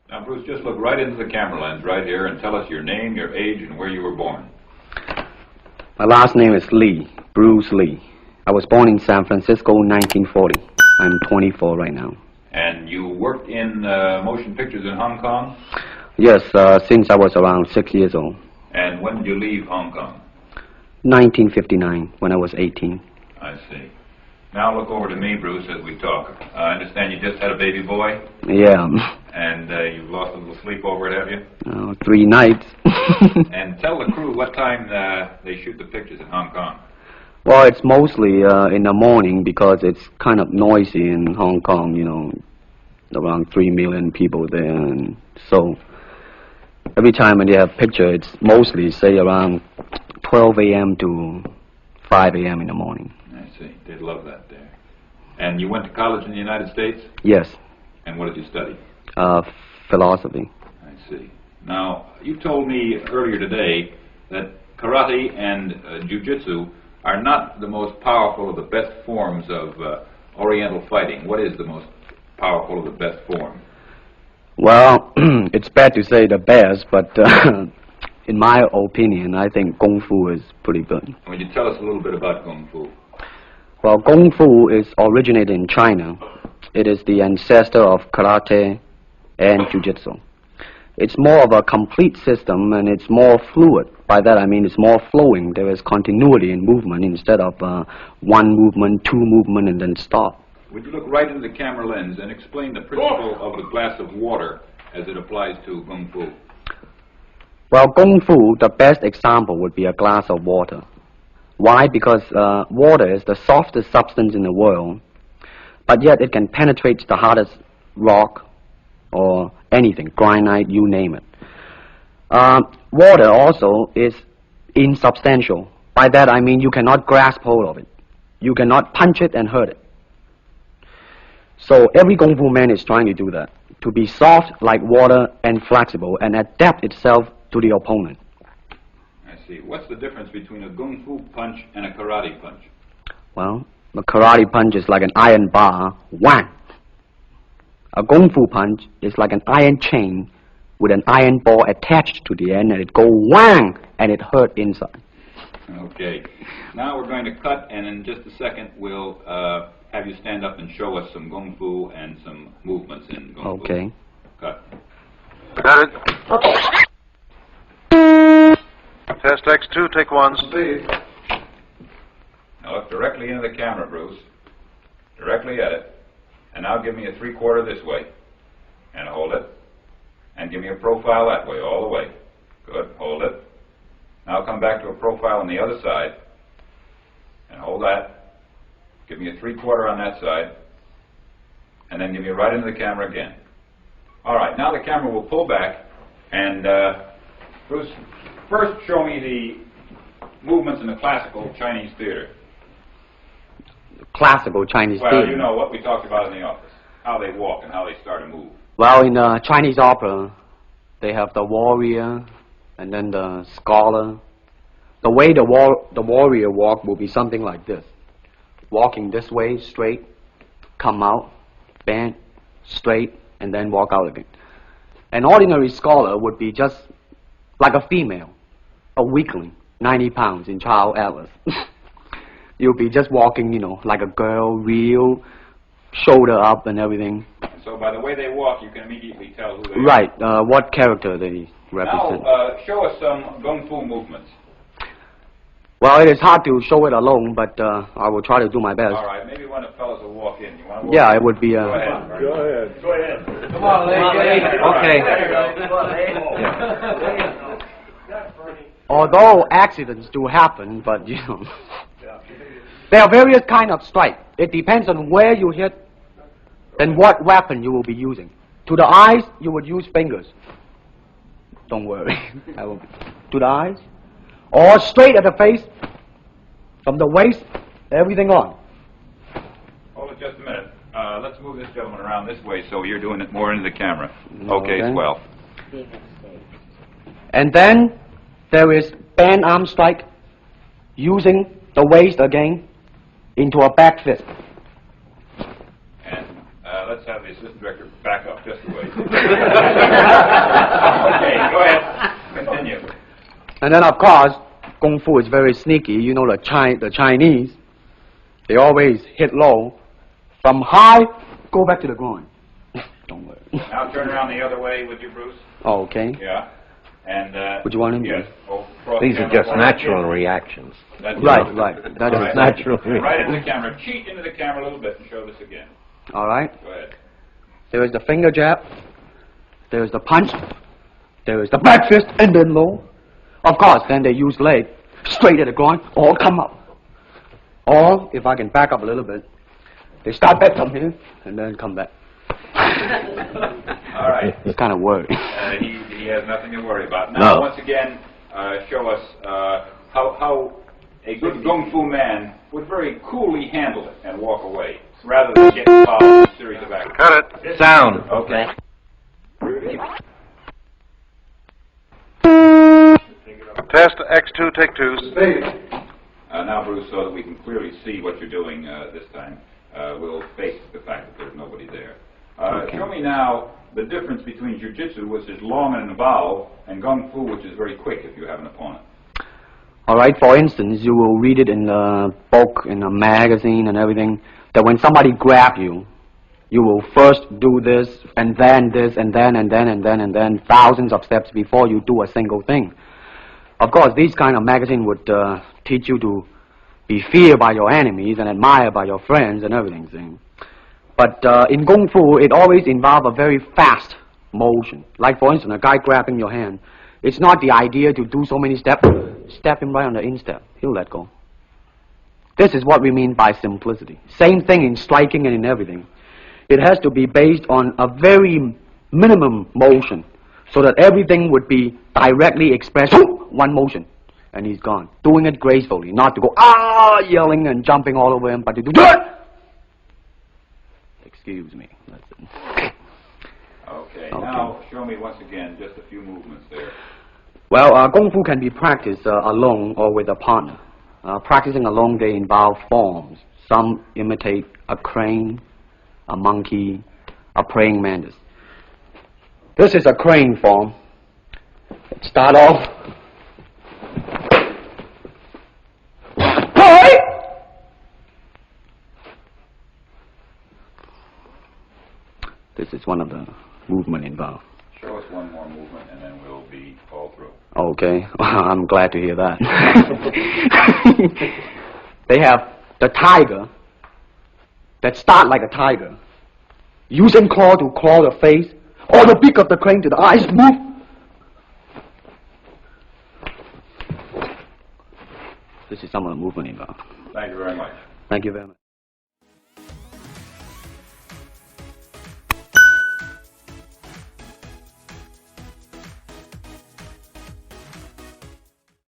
Now, Bruce, just look right into the camera lens right here and tell us your name, your age, and where you were born. My last name is Lee, Bruce Lee. I was born in San Francisco in 1940. I'm 24 right now. And you worked in motion pictures in Hong Kong? Yes, since I was around 6 years old. And when did you leave Hong Kong? 1959, when I was 18. I see. Now look over to me, Bruce, as we talk. I understand you just had a baby boy? Yeah. And you've lost a little sleep over it, have you? 3 nights. And tell the crew what time they shoot the pictures in Hong Kong. Well, it's mostly in the morning because it's kind of noisy in Hong Kong, you know, around 3 million people there. And so every time when they have picture, it's mostly, say, around 12 a.m. to 5 a.m. in the morning. I see. They'd love that there. And you went to college in the United States? Yes. And what did you study? Philosophy. I see. Now, you told me earlier today that karate and jiu-jitsu are not the most powerful or the best forms of Oriental fighting. What is the most powerful or the best form? Well, it's bad to say the best, but in my opinion, I think Kung Fu is pretty good. Would you tell us a little bit about Kung Fu? Well, Kung Fu is originated in China. It is the ancestor of karate and jiu-jitsu. It's more of a complete system, and it's more fluid. By that I mean it's more flowing. There is continuity in movement instead of one movement, two movement, and then stop. Would you look right into the camera lens and explain the principle of the glass of water as it applies to Kung Fu? Well, Kung Fu, the best example would be a glass of water. Why? Because water is the softest substance in the world, but yet it can penetrate the hardest rock or anything, granite, you name it. Water also is insubstantial. By that I mean you cannot grasp hold of it. You cannot punch it and hurt it. So every Kung Fu man is trying to do that, to be soft like water and flexible and adapt itself to the opponent. I see. What's the difference between a Kung Fu punch and a karate punch? Well, a karate punch is like an iron bar, whang. A Kung Fu punch is like an iron chain with an iron ball attached to the end, and it go whang, and it hurt inside. Okay. Now we're going to cut, and in just a second we'll have you stand up and show us some Kung Fu and some movements in Kung Fu. Okay. Cut. Got it. Okay. Test X2, take 1. Speed. Now look directly into the camera, Bruce. Directly at it. And now give me a 3/4 this way. And hold it. And give me a profile that way, all the way. Good. Hold it. Now come back to a profile on the other side. And hold that. Give me a 3/4 on that side. And then give me right into the camera again. All right. Now the camera will pull back. And Bruce, first show me the movements in the classical Chinese theater. Classical Chinese Well, theater. you know what we talked about in the office. How they walk and how they start to move. Well, in Chinese opera, they have the warrior and then the scholar. The way the warrior walk will be something like this. Walking this way, straight, come out, bend, straight, and then walk out again. An ordinary scholar would be just like a female, a weakling, 90 pounds in Child Atlas. You'll be just walking, you know, like a girl, real, shoulder up and everything. So by the way they walk, you can immediately tell who they are. Right, what character they represent. Now, show us some Kung Fu movements. Well, it is hard to show it alone, but I will try to do my best. All right, maybe one of the fellows will walk in. You want to walk Yeah, in? it would be... Go ahead. Go ahead. Go ahead. Come on, lady. Okay. Come on, lady. Although accidents do happen, but, you know... There are various kind of strike. It depends on where you hit and what weapon you will be using. To the eyes, you would use fingers. Don't worry. To the eyes. Or straight at the face. From the waist, everything on. Hold it just a minute. Let's move this gentleman around this way so you're doing it more into the camera. Okay, swell. And then there is band arm strike using the waist again into a back fist. And let's have the assistant director back up just a way. And then, of course, Kung Fu is very sneaky. You know, the Chinese, they always hit low. From high, go back to the groin. Don't worry. Now turn around the other way, would you, Bruce? Oh, okay. Yeah. And, Would you want him to? yes. Cross These the are camera just forward. natural reactions. That's Right, it. right. That All is right. natural. Right into the camera. Cheat into the camera a little bit and show this again. All right. Go ahead. There is the finger jab. There is the punch. There is the back fist and then low. Of course, then they use leg straight at the groin or come up. Or, if I can back up a little bit, they start back from here and then come back. All right. It's kind of worried. He has nothing to worry about. Now, No. once again, show us how a good Kung Fu man would very coolly handle it and walk away, rather than get involved in a series of actions. Cut it. Sound. Okay. Test X2, take 2. Now, Bruce, so that we can clearly see what you're doing this time, we'll face the fact that there's nobody there. Show me now the difference between Jiu-Jitsu, which is long and involved, and Kung Fu, which is very quick if you have an opponent. All right, for instance, you will read it in the book, in a magazine and everything, that when somebody grab you, you will first do this, and then this, and then, thousands of steps before you do a single thing. Of course, these kind of magazine would teach you to be feared by your enemies and admired by your friends and everything. See? But in Kung Fu, it always involves a very fast motion. Like, for instance, a guy grabbing your hand. It's not the idea to do so many steps. Step him right on the instep. He'll let go. This is what we mean by simplicity. Same thing in striking and in everything. It has to be based on a very minimum motion so that everything would be directly expressed. One motion, and he's gone. Doing it gracefully, not to go, yelling and jumping all over him, but to do it. Excuse me. That's it. Okay, now show me once again just a few movements there. Well, Kung Fu can be practiced alone or with a partner. Practicing alone, they involve forms. Some imitate a crane, a monkey, a praying mantis. This is a crane form. Start off. This is one of the movement involved. Show us one more movement and then we'll be all through. Okay, I'm glad to hear that. They have the tiger that start like a tiger, using claw to claw the face, or the beak of the crane to the eyes move. This is some of the movement involved. Thank you very much. Thank you very much.